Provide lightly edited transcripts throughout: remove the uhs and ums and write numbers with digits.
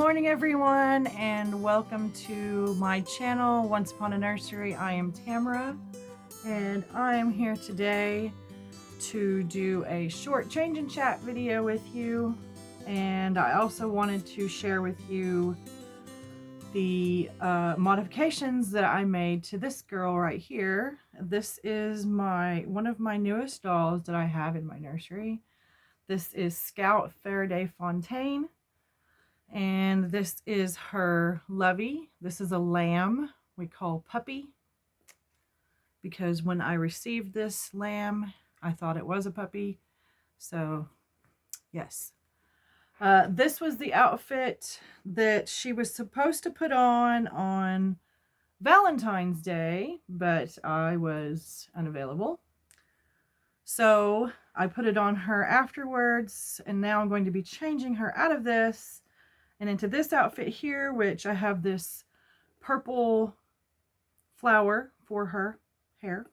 morning everyone, and welcome to my channel, Once Upon a Nursery. I am Tamara, and I am here today to do a short change and chat video with you. And I also wanted to share with you the modifications that I made to this girl right here. This is one of my newest dolls that I have in my nursery. This is Scout Faraday Fontaine. And this is her Lovey. This is a lamb we call Puppy, because when I received this lamb, I thought it was a puppy. So, yes. This was the outfit that she was supposed to put on Valentine's Day, but I was unavailable. So, I put it on her afterwards, and now I'm going to be changing her out of this and into this outfit here, which I have this purple flower for her hair.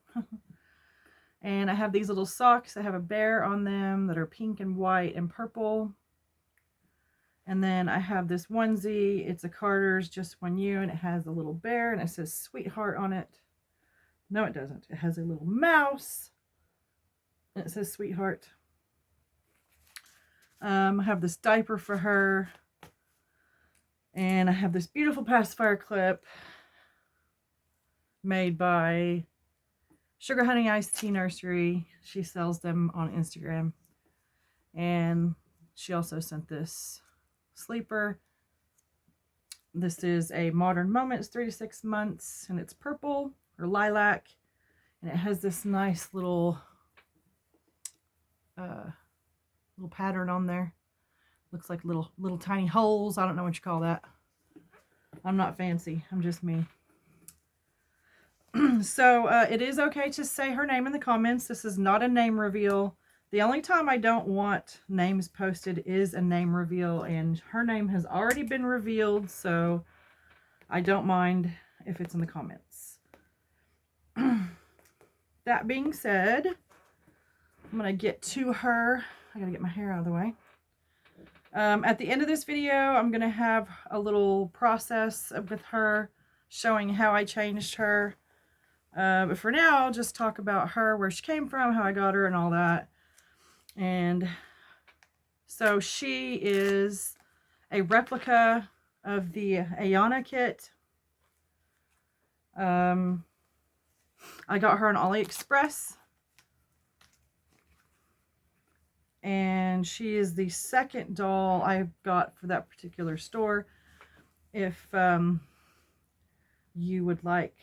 And I have these little socks that have a bear on them that are pink and white and purple. And then I have this onesie. It's a Carter's Just One You, and it has a little bear, and it says Sweetheart on it. No, it doesn't. It has a little mouse, and it says Sweetheart. I have this diaper for her. And I have this beautiful pacifier clip made by Sugar Honey Iced Tea Nursery. She sells them on Instagram. And she also sent this sleeper. This is a Modern Moments 3 to 6 months, and it's purple or lilac. And it has this nice little pattern on there. Looks like little tiny holes. I don't know what you call that. I'm not fancy. I'm just me. So it is okay to say her name in the comments. This is not a name reveal. The only time I don't want names posted is a name reveal, and her name has already been revealed, so I don't mind if it's in the comments. That being said, I'm going to get to her. I got to get my hair out of the way. At the end of this video, I'm going to have a little process with her showing how I changed her. But for now, I'll just talk about her, where she came from, how I got her, and all that. And so she is a replica of the Ayana kit. I got her on AliExpress. And she is the second doll I got for that particular store. If you would like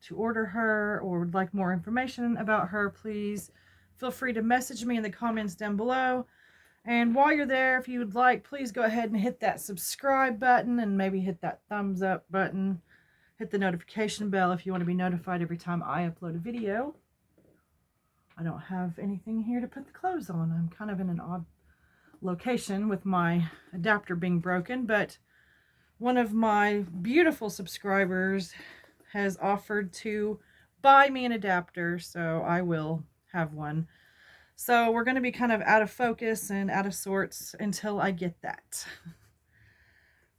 to order her or would like more information about her, please feel free to message me in the comments down below. And while you're there, if you would like, please go ahead and hit that subscribe button and maybe hit that thumbs up button. Hit the notification bell if you want to be notified every time I upload a video. I don't have anything here to put the clothes on. I'm kind of in an odd location with my adapter being broken, but one of my beautiful subscribers has offered to buy me an adapter, so I will have one. So we're going to be kind of out of focus and out of sorts until I get that.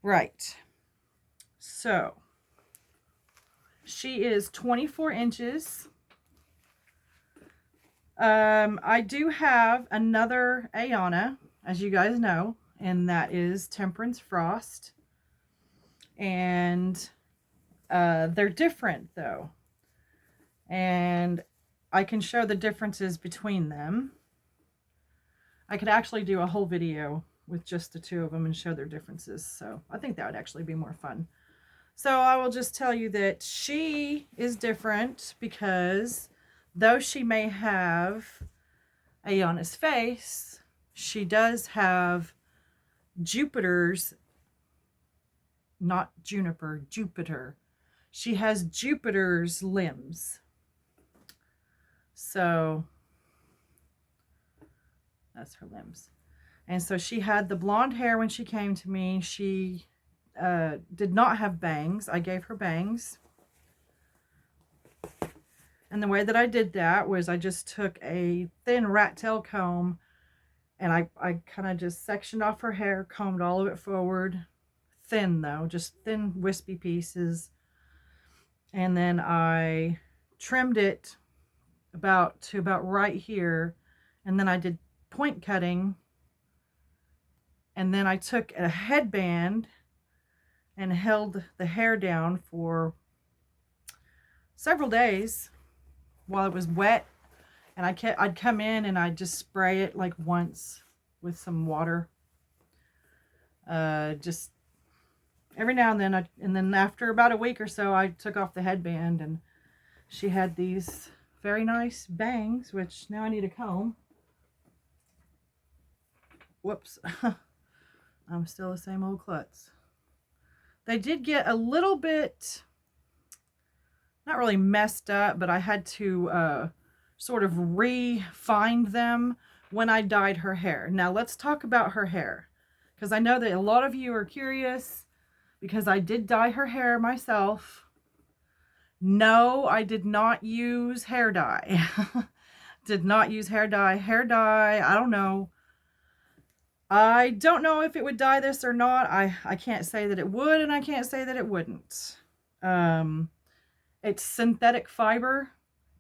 Right. So she is 24 inches. I do have another Ayana, as you guys know, and that is Temperance Frost. And they're different, though. And I can show the differences between them. I could actually do a whole video with just the two of them and show their differences. So I think that would actually be more fun. So I will just tell you that she is different because though she may have Ayana's face, she does have Jupiter's, not Juniper, Jupiter. She has Jupiter's limbs. So that's her limbs. And so she had the blonde hair when she came to me. She did not have bangs. I gave her bangs. And the way that I did that was I just took a thin rat tail comb and I kind of just sectioned off her hair, combed all of it forward, thin though, just thin wispy pieces. And then I trimmed it to about right here. And then I did point cutting. And then I took a headband and held the hair down for several days while it was wet. And I'd come in and I'd just spray it like once with some water. Just every now and then. And then after about a week or so, I took off the headband, and she had these very nice bangs, which now I need a comb. Whoops. I'm still the same old klutz. They did get a little bit, not really messed up, but I had to sort of re-find them when I dyed her hair. Now let's talk about her hair, because I know that a lot of you are curious, because I did dye her hair myself. No, I did not use hair dye. Did not use hair dye. Hair dye, I don't know. I don't know if it would dye this or not. I can't say that it would, and I can't say that it wouldn't. It's synthetic fiber,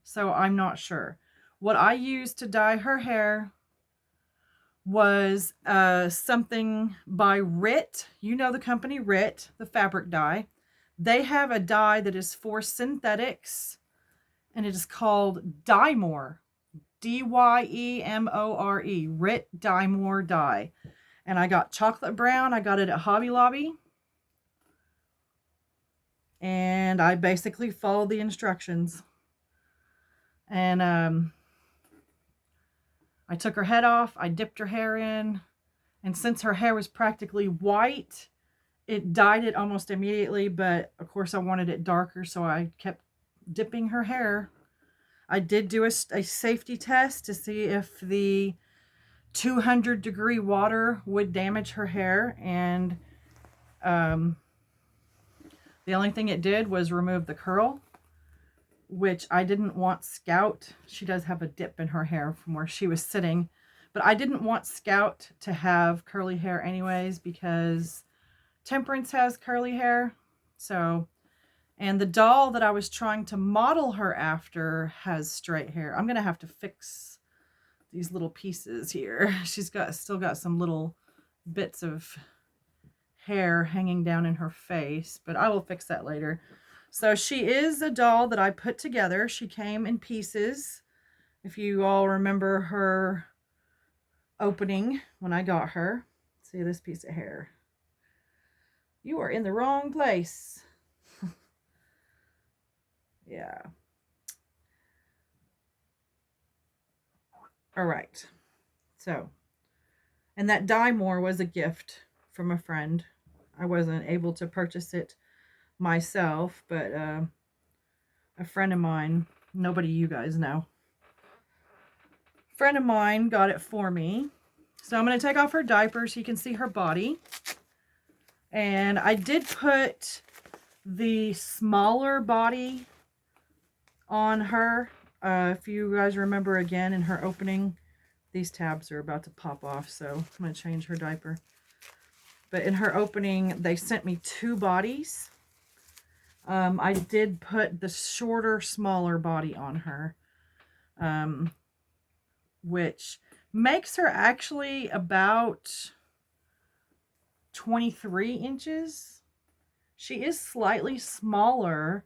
so I'm not sure. What I used to dye her hair was something by RIT. You know the company RIT, the fabric dye. They have a dye that is for synthetics, and it is called Dymore. D-Y-E-M-O-R-E. RIT Dymore dye. And I got chocolate brown. I got it at Hobby Lobby. And I basically followed the instructions. And I took her head off. I dipped her hair in. And since her hair was practically white, it dyed it almost immediately. But of course I wanted it darker, so I kept dipping her hair. I did do a safety test to see if the 200-degree water would damage her hair, and the only thing it did was remove the curl, which I didn't want Scout. She does have a dip in her hair from where she was sitting, but I didn't want Scout to have curly hair anyways, because Temperance has curly hair. So, and the doll that I was trying to model her after has straight hair. I'm gonna have to fix these little pieces here. She's still got some little bits of hair hanging down in her face, but I will fix that later. So she is a doll that I put together. She came in pieces. If you all remember her opening when I got her. See this piece of hair. You are in the wrong place. Yeah. All right. So, and that Dymore was a gift from a friend. I wasn't able to purchase it myself, but a friend of mine, nobody you guys know, friend of mine got it for me. So I'm going to take off her diaper so you can see her body. And I did put the smaller body on her. If you guys remember, again, in her opening, these tabs are about to pop off, so I'm going to change her diaper. But in her opening, they sent me 2 bodies. I did put the shorter, smaller body on her, which makes her actually about 23 inches. She is slightly smaller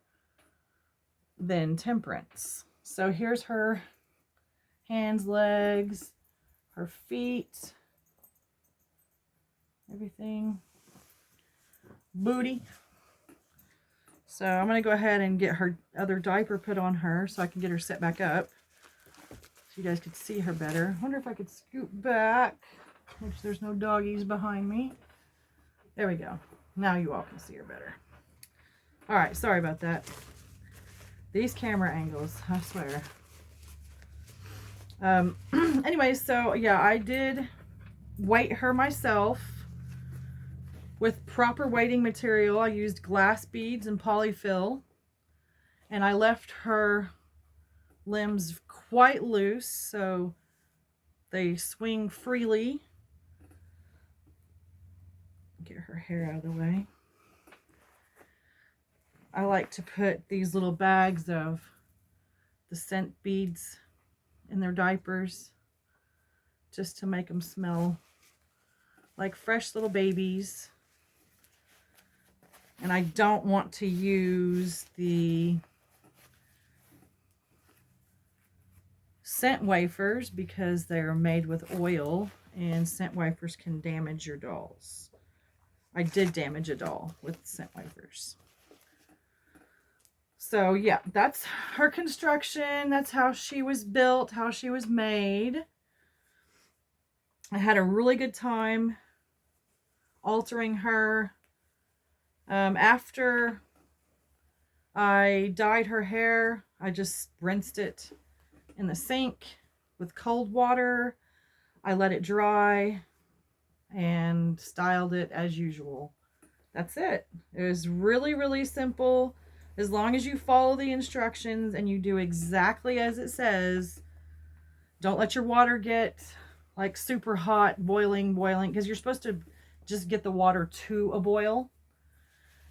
than Temperance. So here's her hands, legs, her feet, everything, booty. So I'm going to go ahead and get her other diaper put on her so I can get her set back up so you guys could see her better. I wonder if I could scoot back, which there's no doggies behind me. There we go. Now you all can see her better. All right, sorry about that. These camera angles, I swear. Anyway, so yeah, I did weight her myself with proper weighting material. I used glass beads and polyfill, and I left her limbs quite loose so they swing freely. Get her hair out of the way. I like to put these little bags of the scent beads in their diapers just to make them smell like fresh little babies. And I don't want to use the scent wafers because they're made with oil, and scent wafers can damage your dolls. I did damage a doll with scent wafers. So yeah, that's her construction. That's how she was built, how she was made. I had a really good time altering her. After I dyed her hair, I just rinsed it in the sink with cold water. I let it dry and styled it as usual. That's it. It was really, really simple. As long as you follow the instructions and you do exactly as it says. Don't let your water get like super hot, boiling, because you're supposed to just get the water to a boil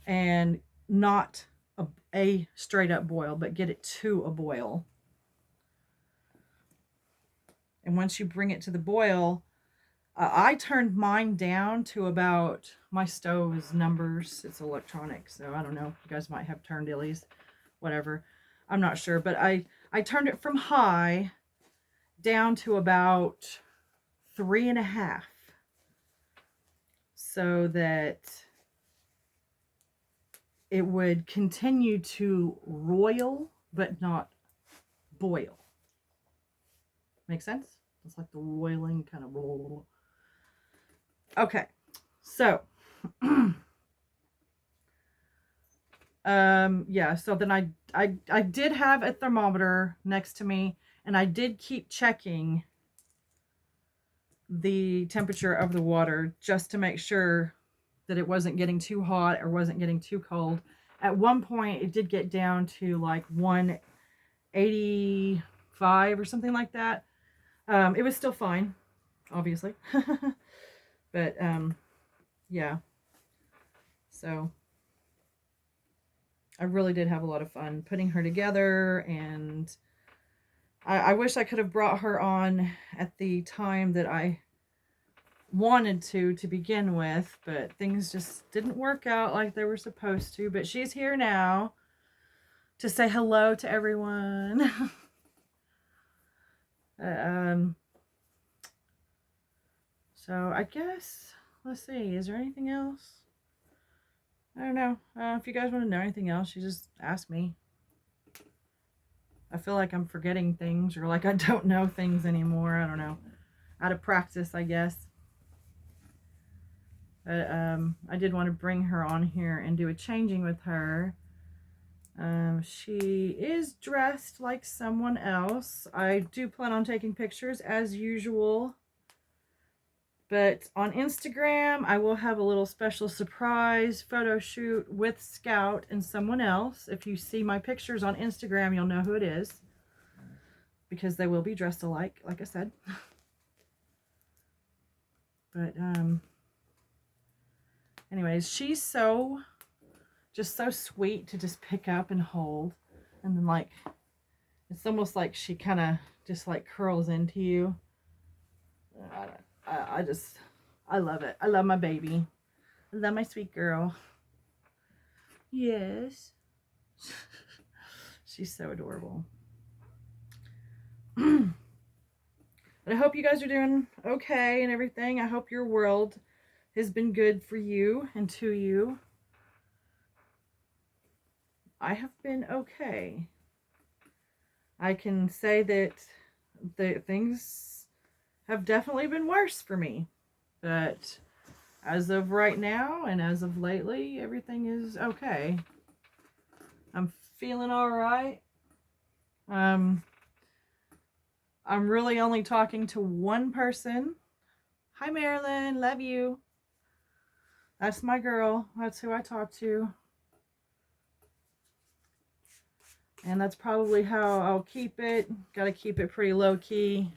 and not a straight up boil, but get it to a boil. And once you bring it to the boil, I turned mine down to about, my stove is numbers, it's electronic, so I don't know, you guys might have turn dillies, whatever, I'm not sure, but I turned it from high down to about 3.5, so that it would continue to roil but not boil. Make sense? It's like the roiling kind of roll. Okay, so yeah, so then I did have a thermometer next to me, and I did keep checking the temperature of the water just to make sure that it wasn't getting too hot or wasn't getting too cold. At one point it did get down to like 185 or something like that. It was still fine, obviously. But yeah, so I really did have a lot of fun putting her together, and I wish I could have brought her on at the time that I wanted to begin with, but things just didn't work out like they were supposed to. But she's here now to say hello to everyone. So I guess, let's see, is there anything else? I don't know. If you guys want to know anything else, you just ask me. I feel like I'm forgetting things, or like I don't know things anymore. I don't know. Out of practice, I guess. But I did want to bring her on here and do a changing with her. She is dressed like someone else. I do plan on taking pictures as usual. But on Instagram, I will have a little special surprise photo shoot with Scout and someone else. If you see my pictures on Instagram, you'll know who it is, because they will be dressed alike, like I said. But anyways, she's just so sweet to just pick up and hold. And then like, it's almost like she kind of just like curls into you. I love it. I love my baby. I love my sweet girl. Yes. She's so adorable. But I hope you guys are doing okay and everything. I hope your world has been good for you and to you. I have been okay. I can say that things have definitely been worse for me, but as of right now and as of lately, everything is okay. I'm feeling all right. I'm really only talking to one person. Hi Marilyn, love you. That's my girl. That's who I talk to. And that's probably how I'll keep it. Gotta keep it pretty low key.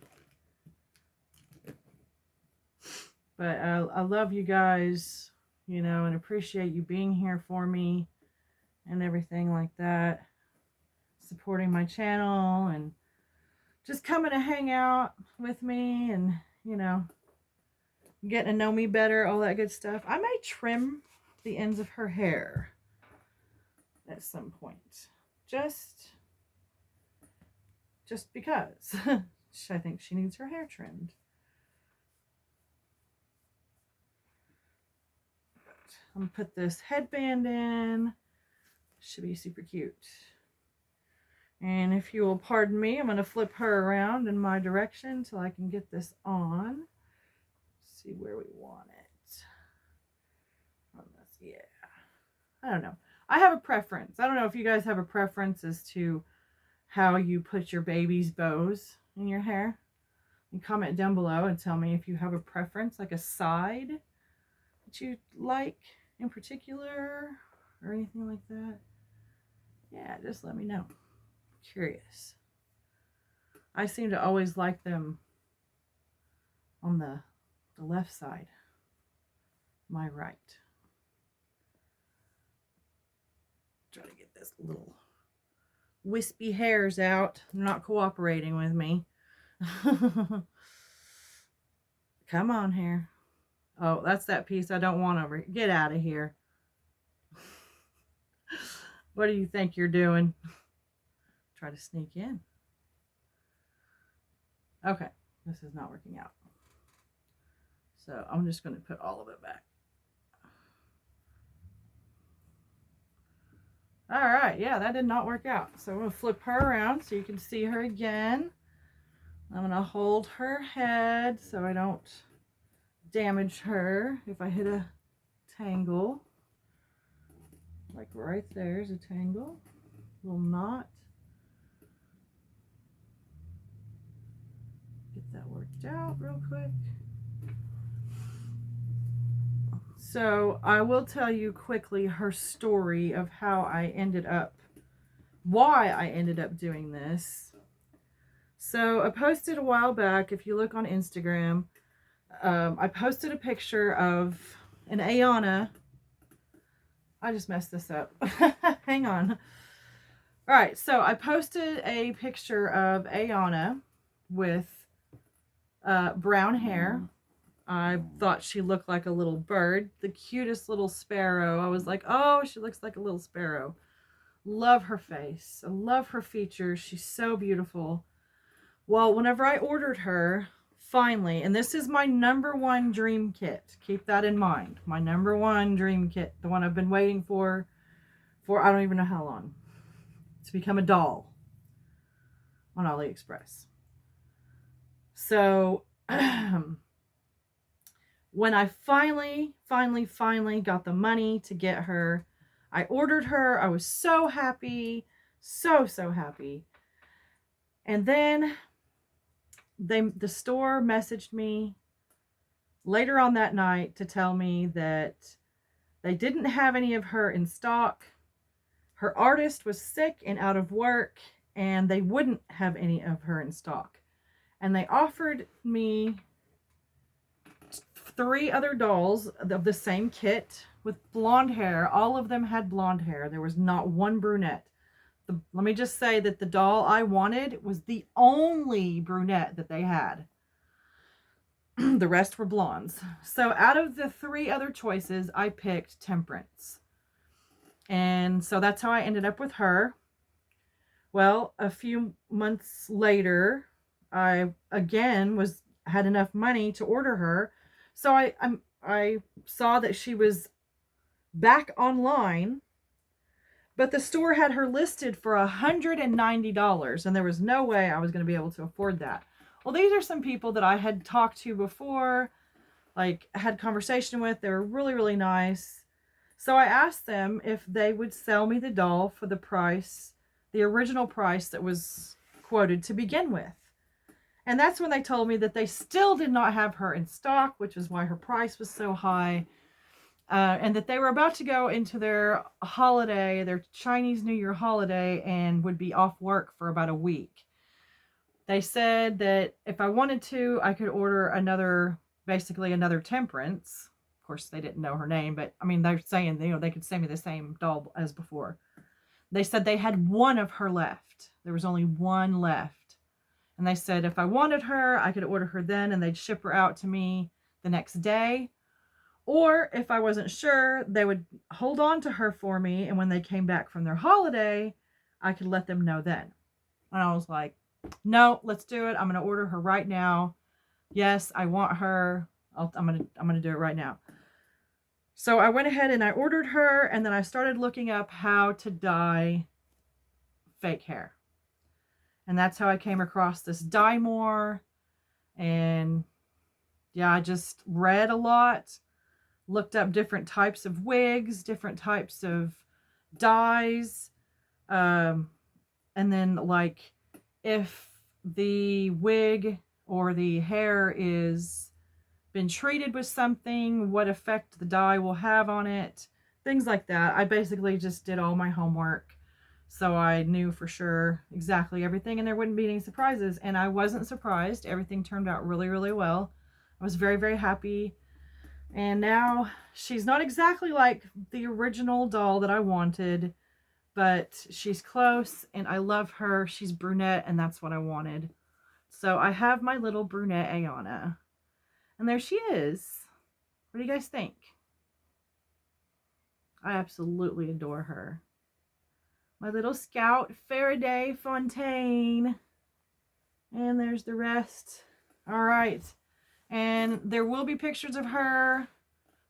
But I love you guys you know, and appreciate you being here for me and everything like that, supporting my channel and just coming to hang out with me and, you know, getting to know me better, all that good stuff. I may trim the ends of her hair at some point. Just because. I think she needs her hair trimmed. I'm going to put this headband in. Should be super cute. And if you will pardon me, I'm going to flip her around in my direction so I can get this on. See where we want it. On this, yeah. I don't know. I have a preference. I don't know if you guys have a preference as to how you put your baby's bows in your hair. You comment down below and tell me if you have a preference, like a side that you like in particular or anything like that. Yeah, just let me know. Curious. I seem to always like them on the left side, my right. Try to get this little wispy hairs out. They're not cooperating with me. Come on, hair. Oh, that's that piece I don't want over here. Get out of here. What do you think you're doing? Try to sneak in. Okay, this is not working out. So I'm just going to put all of it back. All right, yeah, that did not work out. So I'm going to flip her around so you can see her again. I'm going to hold her head so I don't damage her if I hit a tangle. Like right there's a tangle. Little knot. Get that worked out real quick. So I will tell you quickly her story of how I ended up, why I ended up doing this. So I posted a while back, if you look on Instagram, I posted a picture of an Ayana. I just messed this up. Hang on. All right, so I posted a picture of Ayana with brown hair. I thought she looked like a little bird, the cutest little sparrow. I was like, oh, she looks like a little sparrow. Love her face. I love her features. She's so beautiful. Well, whenever I ordered her, finally, and this is my #1 dream kit. Keep that in mind. My #1 dream kit, the one I've been waiting for I don't even know how long, to become a doll on AliExpress. So, when I finally got the money to get her, I ordered her. I was so happy, so happy. And then the store messaged me later on that night to tell me that they didn't have any of her in stock. Her artist was sick and out of work, and they wouldn't have any of her in stock. And they offered me 3 other dolls of the same kit with blonde hair. All of them had blonde hair. There was not one brunette. Let me just say that the doll I wanted was the only brunette that they had. The rest were blondes. So out of the 3 other choices, I picked Temperance. And so that's how I ended up with her. Well, a few months later, I again had enough money to order her. So I saw that she was back online, but the store had her listed for $190, and there was no way I was going to be able to afford that. Well, these are some people that I had talked to before, like had conversation with. They were really nice. So I asked them if they would sell me the doll for the price, the original price that was quoted to begin with. And that's when they told me that they still did not have her in stock, which is why her price was so high. And that they were about to go into their holiday, their Chinese New Year holiday, and would be off work for about a week. They said that if I wanted to, I could order basically another Temperance. Of course, they didn't know her name, but I mean, they're saying, they could send me the same doll as before. They said they had one of her left. There was only one left. And they said if I wanted her, I could order her then and they'd ship her out to me the next day. Or if I wasn't sure, they would hold on to her for me. And when they came back from their holiday, I could let them know then. And I was like, no, let's do it. I'm going to order her right now. Yes, I want her. I'm going to do it right now. So I went ahead and I ordered her, and then I started looking up how to dye fake hair. And that's how I came across this Dye More. And yeah, I just read a lot, looked up different types of wigs, different types of dyes. And then, like, if the wig or the hair is been treated with something, what effect the dye will have on it, things like that. I basically just did all my homework, so I knew for sure exactly everything, and there wouldn't be any surprises. And I wasn't surprised. Everything turned out really, really well. I was very, very happy. And now she's not exactly like the original doll that I wanted, but she's close, and I love her. She's brunette, and that's what I wanted. So I have my little brunette Ayana. And there she is. What do you guys think? I absolutely adore her. My little Scout Faraday Fontaine. And there's the rest. All right. And there will be pictures of her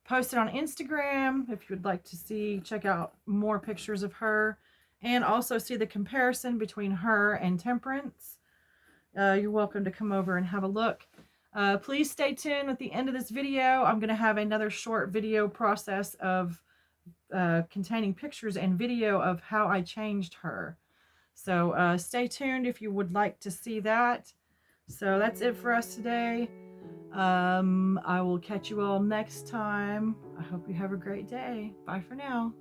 posted on Instagram if you would like to check out more pictures of her. And also see the comparison between her and Temperance. You're welcome to come over and have a look. Please stay tuned at the end of this video. I'm going to have another short video process of containing pictures and video of how I changed her. So stay tuned if you would like to see that. So that's it for us today. I will catch you all next time. I hope you have a great day. Bye for now.